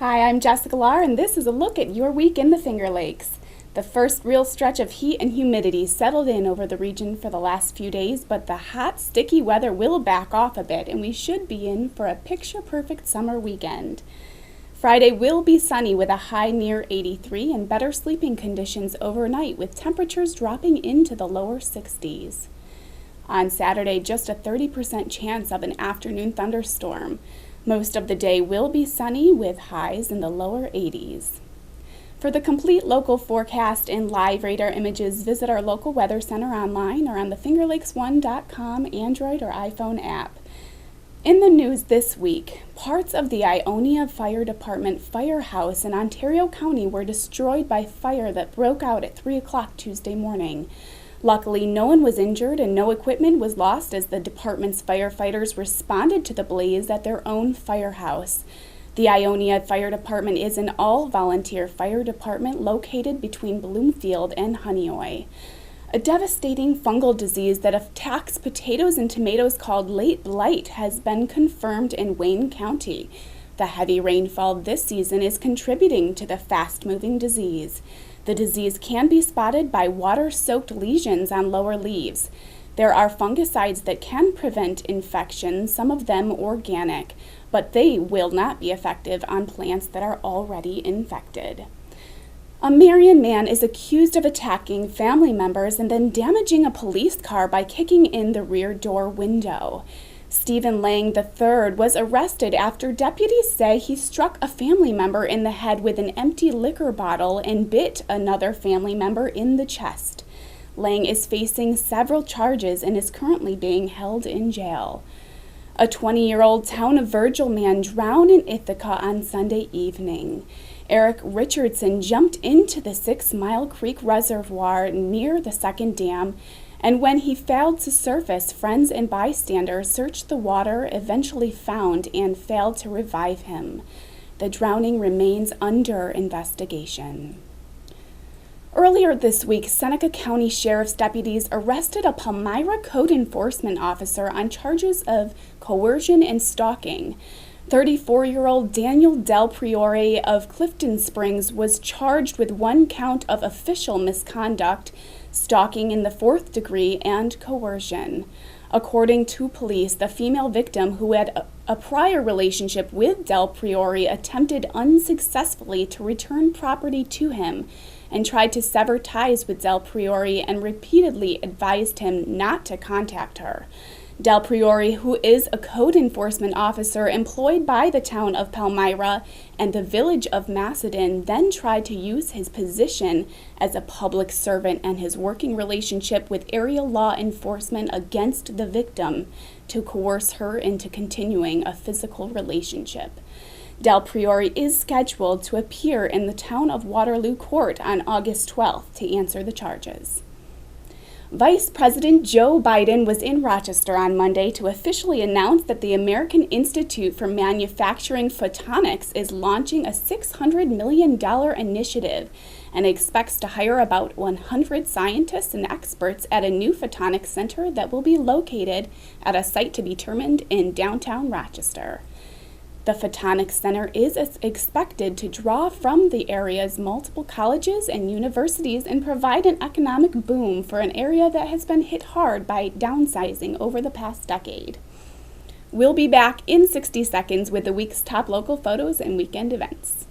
Hi, I'm Jessica Lahr, and this is a look at your week in the Finger Lakes. The first real stretch of heat and humidity settled in over the region for the last few days, but the hot, sticky weather will back off a bit, and we should be in for a picture-perfect summer weekend. Friday will be sunny with a high near 83 and better sleeping conditions overnight, with temperatures dropping into the lower 60s. On Saturday, just a 30% chance of an afternoon thunderstorm. Most of the day will be sunny with highs in the lower 80s. For the complete local forecast and live radar images, visit our local weather center online or on the FingerLakes1.com Android or iPhone app. In the news this week, parts of the Ionia Fire Department firehouse in Ontario County were destroyed by fire that broke out at 3 o'clock Tuesday morning. Luckily, no one was injured and no equipment was lost as the department's firefighters responded to the blaze at their own firehouse. The Ionia Fire Department is an all-volunteer fire department located between Bloomfield and Honeoye. A devastating fungal disease that attacks potatoes and tomatoes called late blight has been confirmed in Wayne County. The heavy rainfall this season is contributing to the fast-moving disease. The disease can be spotted by water-soaked lesions on lower leaves. There are fungicides that can prevent infection, some of them organic, but they will not be effective on plants that are already infected. A Marion man is accused of attacking family members and then damaging a police car by kicking in the rear door window. Stephen Lang III was arrested after deputies say he struck a family member in the head with an empty liquor bottle and bit another family member in the chest. Lang is facing several charges and is currently being held in jail. A 20-year-old Town of Virgil man drowned in Ithaca on Sunday evening. Eric Richardson jumped into the 6 Mile Creek Reservoir near the second dam, and when he failed to surface, friends and bystanders searched the water, eventually found and failed to revive him. The drowning remains under investigation. Earlier this week, Seneca County Sheriff's deputies arrested a Palmyra code enforcement officer on charges of coercion and stalking. 34-year-old Daniel Del Priore of Clifton Springs was charged with 1 count of official misconduct, stalking in the 4th degree, and coercion. According to police, the female victim, who had a prior relationship with Del Priore, attempted unsuccessfully to return property to him and tried to sever ties with Del Priore and repeatedly advised him not to contact her. Del Priore, who is a code enforcement officer employed by the town of Palmyra and the village of Macedon, then tried to use his position as a public servant and his working relationship with area law enforcement against the victim to coerce her into continuing a physical relationship. Del Priore is scheduled to appear in the town of Waterloo Court on August 12th to answer the charges. Vice President Joe Biden was in Rochester on Monday to officially announce that the American Institute for Manufacturing Photonics is launching a $600 million initiative and expects to hire about 100 scientists and experts at a new photonics center that will be located at a site to be determined in downtown Rochester. The Photonics Center is expected to draw from the area's multiple colleges and universities and provide an economic boom for an area that has been hit hard by downsizing over the past decade. We'll be back in 60 seconds with the week's top local photos and weekend events.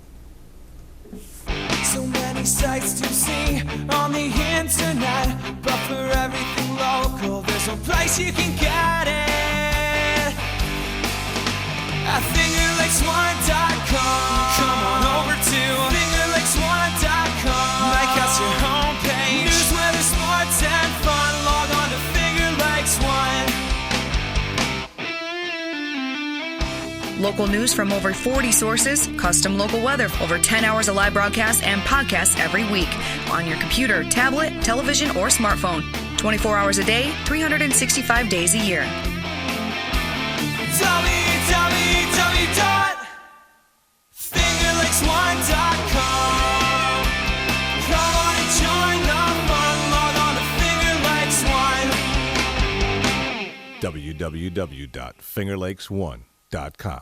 So many sights to see on the internet, but for everything local, there's no place you can get it. At FingerLakes1.com. Come on over to FingerLakes1.com. Make us your homepage. News, weather, sports, and fun. Log on to FingerLakes1. Local news from over 40 sources, custom local weather, over 10 hours of live broadcasts and podcasts every week on your computer, tablet, television, or smartphone. 24 hours a day, 365 days a year. www.fingerlakes1.com. Come on and join the fun. Log on to FingerLakes1. www.fingerlakes1.com.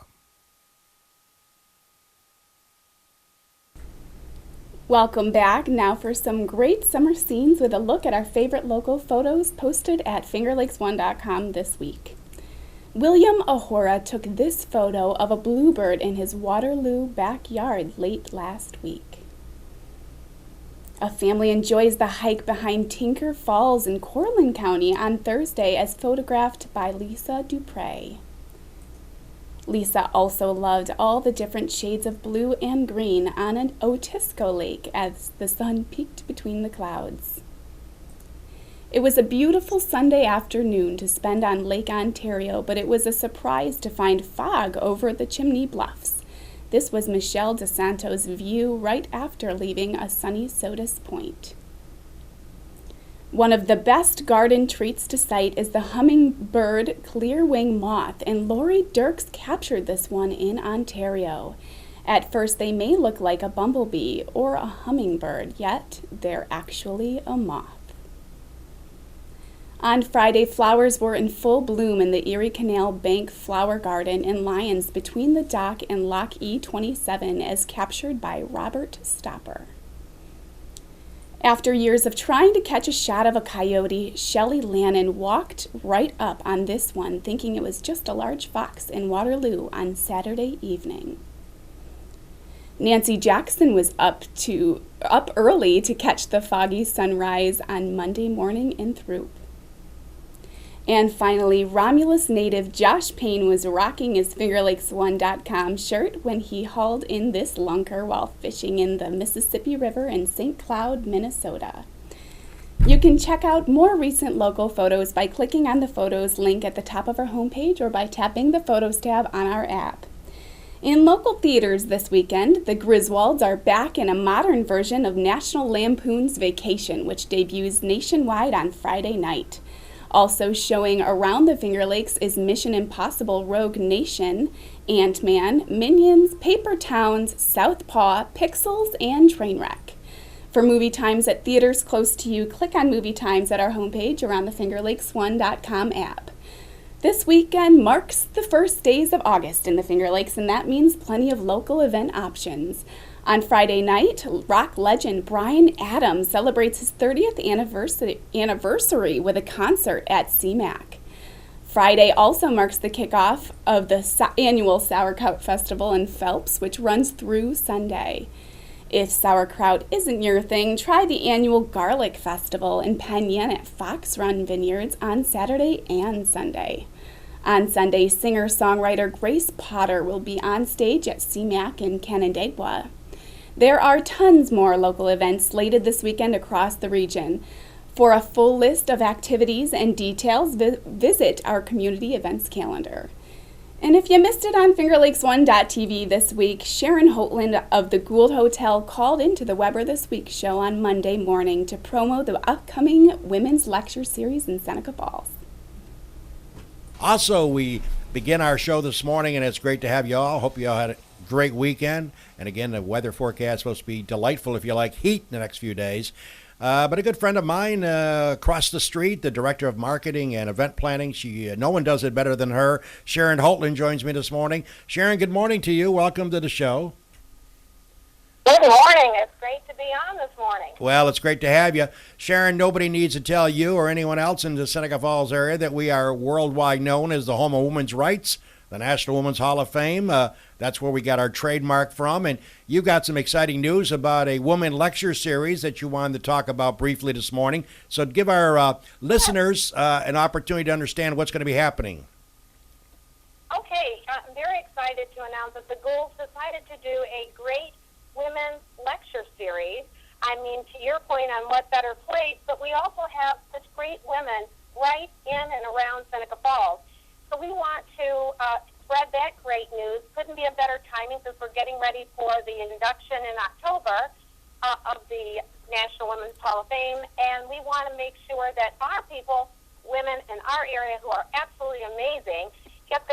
Welcome back. Now for some great summer scenes with a look at our favorite local photos posted at fingerlakes1.com this week. William Ahora took this photo of a bluebird in his Waterloo backyard late last week. A family enjoys the hike behind Tinker Falls in Cortland County on Thursday as photographed by Lisa Dupre. Lisa also loved all the different shades of blue and green on an Otisco Lake as the sun peeked between the clouds. It was a beautiful Sunday afternoon to spend on Lake Ontario, but it was a surprise to find fog over the Chimney Bluffs. This was Michelle DeSanto's view right after leaving a sunny Sodus Point. One of the best garden treats to sight is the hummingbird clearwing moth, and Lori Dirks captured this one in Ontario. At first, they may look like a bumblebee or a hummingbird, yet they're actually a moth. On Friday, flowers were in full bloom in the Erie Canal Bank Flower Garden in Lyons between the dock and Lock E27 as captured by Robert Stopper. After years of trying to catch a shot of a coyote, Shelley Lannon walked right up on this one, thinking it was just a large fox in Waterloo on Saturday evening. Nancy Jackson was up early to catch the foggy sunrise on Monday morning in Throop. And finally, Romulus native Josh Payne was rocking his FingerLakes1.com shirt when he hauled in this lunker while fishing in the Mississippi River in St. Cloud, Minnesota. You can check out more recent local photos by clicking on the Photos link at the top of our homepage or by tapping the Photos tab on our app. In local theaters this weekend, the Griswolds are back in a modern version of National Lampoon's Vacation, which debuts nationwide on Friday night. Also showing around the Finger Lakes is Mission Impossible Rogue Nation, Ant-Man, Minions, Paper Towns, Southpaw, Pixels, and Trainwreck. For movie times at theaters close to you, click on Movie Times at our homepage or on the FingerLakes1.com app. This weekend marks the first days of August in the Finger Lakes, and that means plenty of local event options. On Friday night, rock legend Bryan Adams celebrates his 30th anniversary with a concert at CMAC. Friday also marks the kickoff of the annual Sauerkraut Festival in Phelps, which runs through Sunday. If sauerkraut isn't your thing, try the annual Garlic Festival in Penn Yan at Fox Run Vineyards on Saturday and Sunday. On Sunday, singer-songwriter Grace Potter will be on stage at CMAC in Canandaigua. There are tons more local events slated this weekend across the region. For a full list of activities and details, visit our community events calendar. And if you missed it on FingerLakes1.tv this week, Sharon Hoatland of the Gould Hotel called into the Weber This Week show on Monday morning to promo the upcoming women's lecture series in Seneca Falls. Also, we begin our show this morning, and it's great to have you all. Hope you all had a great weekend. And again, the weather forecast is supposed to be delightful if you like heat in the next few days. But a good friend of mine across the street, the director of marketing and event planning, no one does it better than her. Sharon Hoatland joins me this morning. Sharon, good morning to you. Welcome to the show. Good morning. It's great to be on this morning. Well, it's great to have you. Sharon, nobody needs to tell you or anyone else in the Seneca Falls area that we are worldwide known as the home of women's rights, the National Women's Hall of Fame. That's where we got our trademark from. And you got some exciting news about a woman lecture series that you wanted to talk about briefly this morning. So give our listeners an opportunity to understand what's going to be happening. Okay. I'm very excited to announce that the Goulds decided to do a great women's lecture series. I mean, to your point on what better place, but we also have such great women right in and around Seneca Falls. So we want to spread that great news. Couldn't be a better timing since we're getting ready for the induction in October of the National Women's Hall of Fame, and we want to make sure that our people, women in our area who are absolutely amazing, get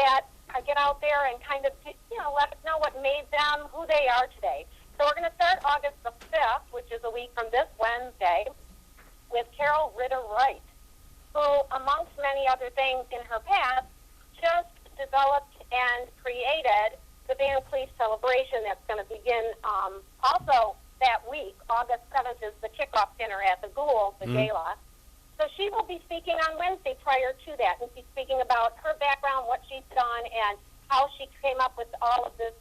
out there and kind of, let us know what made them who they are today. So we're going to start August the 5th, which is a week from this Wednesday, with Carol Ritter Wright, who, amongst many other things in her past, just developed and created the Van Cleef celebration that's going to begin also that week. August 7th is the kickoff dinner at the Ghoul, the gala. So she will be speaking on Wednesday prior to that, and she's speaking about her background, what she's done, and how she came up with all of this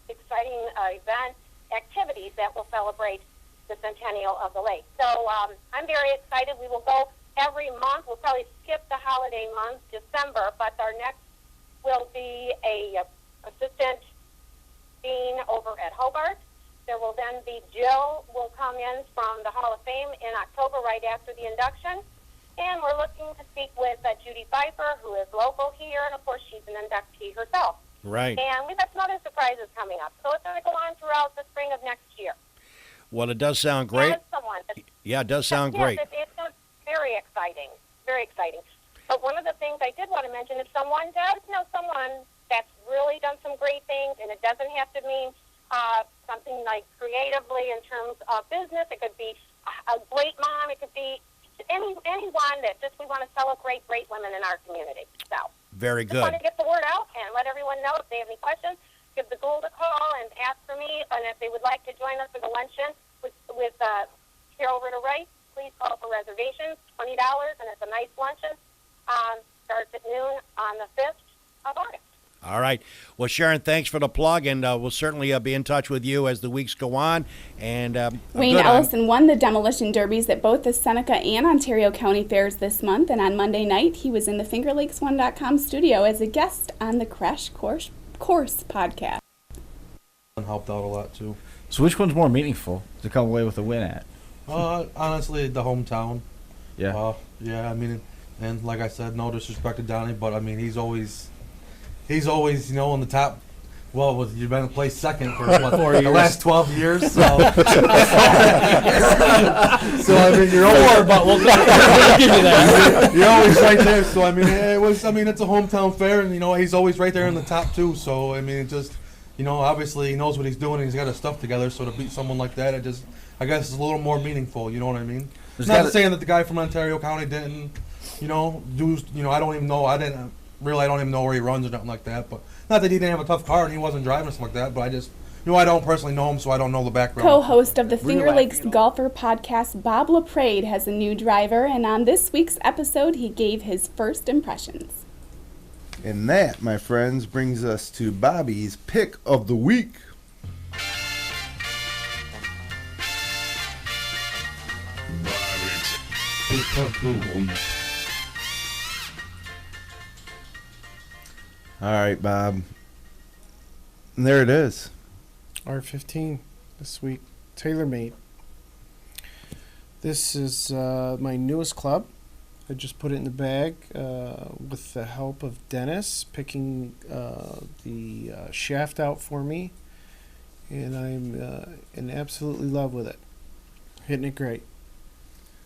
exciting event activities that will celebrate the centennial of the lake. So I'm very excited. We will go every month. We'll probably skip the holiday month, December, but our next will be a assistant dean over at Hobart. There will then be Jill will come in from the Hall of Fame in October right after the induction. And we're looking to speak with Judy Pfeiffer, who is local here, and of course she's an inductee herself. Right. And we've got some other surprises coming up. So it's going to go on throughout the spring of next year. Well, it does sound great. Yeah, it does sound great. It's very exciting, very exciting. But one of the things I did want to mention, if someone does know someone that's really done some great things, and it doesn't have to mean something like creatively in terms of business, it could be a great mom, it could be anyone that just we want to celebrate great women in our community. So very good. Just want to get the word out and let everyone know if they have any questions. Give the Gould a call and ask for me, and if they would like to join us for the luncheon with Carol Ritter-Wright, please call for reservations, $20, and it's a nice luncheon. Starts at noon on the 5th of August. All right. Well, Sharon, thanks for the plug, and we'll certainly be in touch with you as the weeks go on. And Wayne Ellison won the Demolition Derbies at both the Seneca and Ontario County fairs this month, and on Monday night he was in the FingerLakes1.com studio as a guest on the Crash Course podcast. Helped out a lot too. So which one's more meaningful to come away with a win at? Honestly, the hometown. Yeah. Yeah, I mean, and like I said, no disrespect to Donnie, but I mean, he's always, in the top. Well, you've been in place second for what, the last 12 years. So, so I mean, you're always, but we'll give you that. You're always right there. So I mean, it's a hometown fair, and he's always right there in the top two. So I mean, it just, obviously he knows what he's doing, and he's got his stuff together. So to beat someone like that, I guess it's a little more meaningful. You know what I mean? Not saying that the guy from Ontario County didn't, I don't even know. I don't even know where he runs or nothing like that. But not that he didn't have a tough car and he wasn't driving or something like that. But I just, I don't personally know him, so I don't know the background. Co-host of the Finger Lakes Golfer podcast, Bob LaPrade, has a new driver, and on this week's episode, he gave his first impressions. And that, my friends, brings us to Bobby's pick of the week. All right, Bob. And there it is. R15 this week, TaylorMade. This is my newest club. I just put it in the bag with the help of Dennis, picking the shaft out for me, and I'm in absolutely love with it. Hitting it great.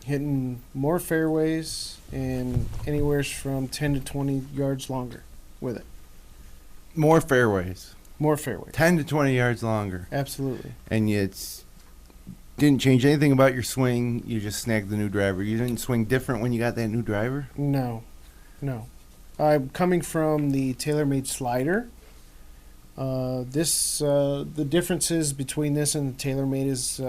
Hitting more fairways and anywhere from 10 to 20 yards longer with it. More fairways. More fairways. 10 to 20 yards longer. Absolutely. And didn't change anything about your swing. You just snagged the new driver. You didn't swing different when you got that new driver? No. I'm coming from the TaylorMade slider. The differences between this and the TaylorMade is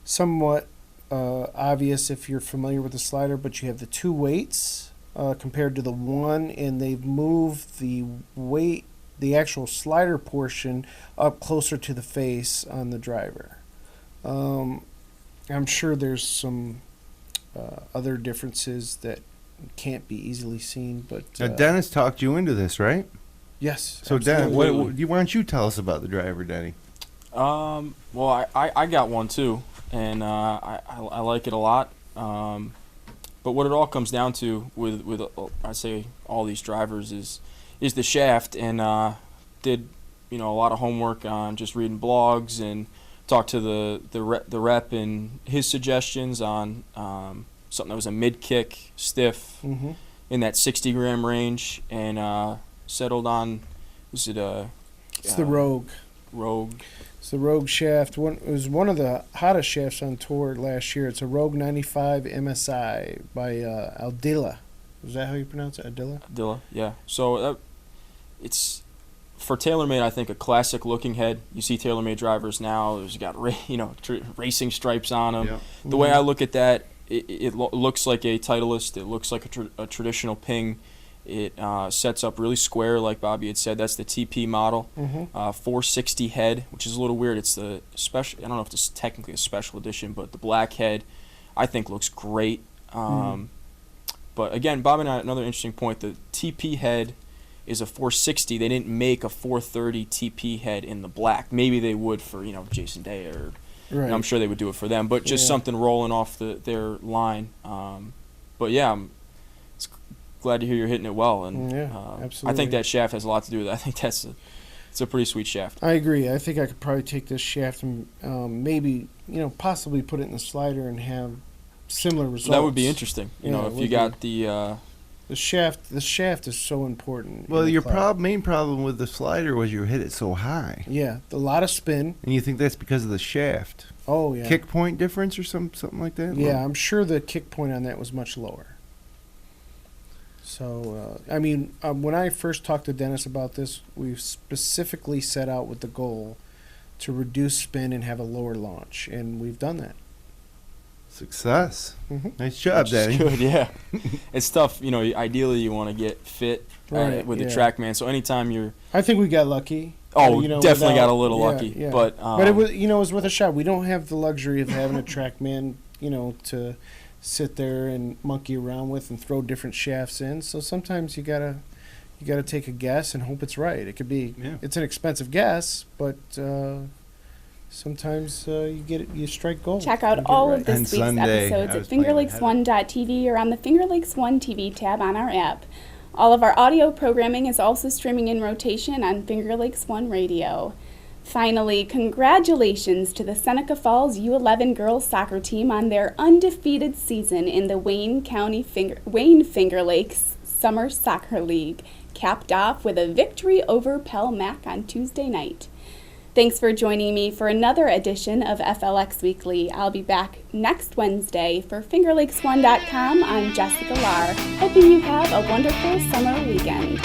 somewhat obvious if you're familiar with the slider, but you have the two weights compared to the one, and they've moved the weight, the actual slider portion, up closer to the face on the driver. I'm sure there's some other differences that can't be easily seen, but Dennis talked you into this, right? Yes. So Dennis, why don't you tell us about the driver, Denny? Well, I got one too, and I like it a lot. But what it all comes down to with I say all these drivers is the shaft, and did a lot of homework on just reading blogs and talked to the rep and his suggestions on something that was a mid kick stiff in that 60 gram range, and settled on it's the Rogue. Rogue. It's the Rogue shaft. It was one of the hottest shafts on tour last year. It's a Rogue 95 MSI by Aldila. Is that how you pronounce it? Aldila? Aldila, yeah. So for TaylorMade, I think a classic looking head. You see TaylorMade drivers now, there's got racing stripes on them. Yep. The way I look at that, it looks like a Titleist. It looks like a traditional Ping. It sets up really square, like Bobby had said. That's the TP model. 460 head, which is a little weird. It's the special. I don't know if this is technically a special edition, but the black head, I think, looks great. But again, Bob and I, another interesting point, the TP head is a 460. They didn't make a 430 TP head in the black. Maybe they would for, Jason Day, or I'm sure they would do it for them, but just something rolling off their line. But yeah, I'm glad to hear you're hitting it well. And absolutely. I think that shaft has a lot to do with it. I think it's a pretty sweet shaft. I agree. I think I could probably take this shaft and maybe, possibly put it in the slider and have similar results. That would be interesting. If you got the shaft is so important. Well, your main problem with the slider was you hit it so high. Yeah, a lot of spin. And you think that's because of the shaft? Oh yeah. Kick point difference or something like that? Yeah, I'm sure the kick point on that was much lower. So, when I first talked to Dennis about this, we specifically set out with the goal to reduce spin and have a lower launch, and we've done that. Success. Nice job, Danny. Good, yeah. It's tough. Ideally you want to get fit with the TrackMan. So anytime I think we got lucky. Oh, definitely got a little lucky. Yeah. But it was, it was worth a shot. We don't have the luxury of having a TrackMan, to sit there and monkey around with and throw different shafts in. So sometimes you gotta take a guess and hope it's right. It could be it's an expensive guess, but sometimes you strike gold. Check out all of this And week's Sunday, episodes I at was playing fingerlakes1.tv or on the Finger Lakes One TV tab on our app. All of our audio programming is also streaming in rotation on Finger Lakes One Radio. Finally, congratulations to the Seneca Falls U11 girls soccer team on their undefeated season in the Wayne Finger Lakes Summer Soccer League, capped off with a victory over Pell Mac on Tuesday night. Thanks for joining me for another edition of FLX Weekly. I'll be back next Wednesday for FingerLakes1.com. I'm Jessica Lahr, hoping you have a wonderful summer weekend.